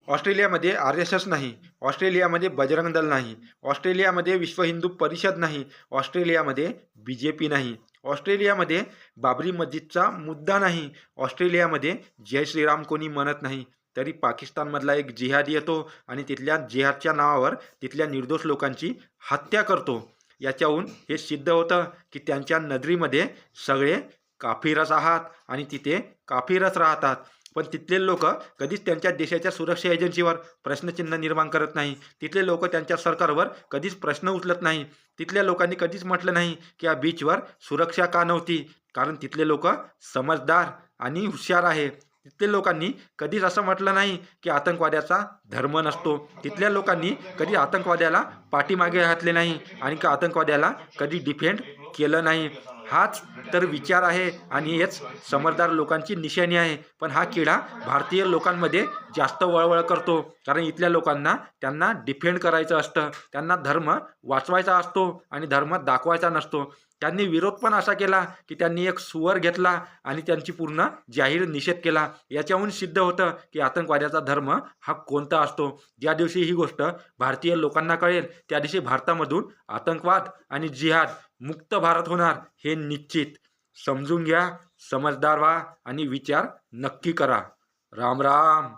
ऑस्ट्रेलियामध्ये RSS नाही, ऑस्ट्रेलियामध्ये बजरंग दल नाही, ऑस्ट्रेलियामध्ये विश्व हिंदू परिषद नाही, ऑस्ट्रेलियामध्ये BJP नाही, ऑस्ट्रेलियामध्ये बाबरी मस्जिदचा मुद्दा नाही, ऑस्ट्रेलियामध्ये जय श्रीराम कोणी म्हणत नाही, तरी पाकिस्तानमधला एक जिहादी येतो आणि तिथल्या जिहादच्या नावावर तिथल्या निर्दोष लोकांची हत्या करतो. याच्याहून हे सिद्ध होतं की त्यांच्या नजरेमध्ये सगळे काफिरच आहात आणि तिथे काफिरच राहतात. पण तिथले लोक कधीच त्यांच्या देशाच्या सुरक्षा एजन्सीवर प्रश्नचिन्ह निर्माण करत नाही. तिथले लोक त्यांच्या सरकारवर कधीच प्रश्न उचलत नाही. तिथल्या लोकांनी कधीच म्हटलं नाही की या बीचवर सुरक्षा का नव्हती, कारण तिथले लोक समजदार आणि हुशार आहे. तिथल्या लोकांनी कधीच असं म्हटलं नाही की आतंकवाद्याचा धर्म नसतो. तिथल्या लोकांनी कधी आतंकवाद्याला पाठीमागे घातले नाही आणि का आतंकवाद्याला कधी डिफेंड केलं नाही. हाच तर विचार आहे आणि हेच समजदार लोकांची निशाणी आहे. पण हा किडा भारतीय लोकांमध्ये जास्त वळवळ करतो, कारण इथल्या लोकांना त्यांना डिफेंड करायचं असतं, त्यांना धर्म वाचवायचा असतो आणि धर्म दाखवायचा नसतो. त्यांनी विरोध पण असा केला की त्यांनी एक सुवर घेतला आणि त्यांची पूर्ण जाहीर निषेध केला. याच्याहून सिद्ध होतं की आतंकवाद्याचा धर्म हा कोणता असतो. ज्या दिवशी ही गोष्ट भारतीय लोकांना कळेल त्या दिवशी भारतामधून आतंकवाद आणि जिहाद मुक्त भारत होणार हे निश्चित. समजून घ्या, समजदार व्हा आणि विचार नक्की करा. राम राम.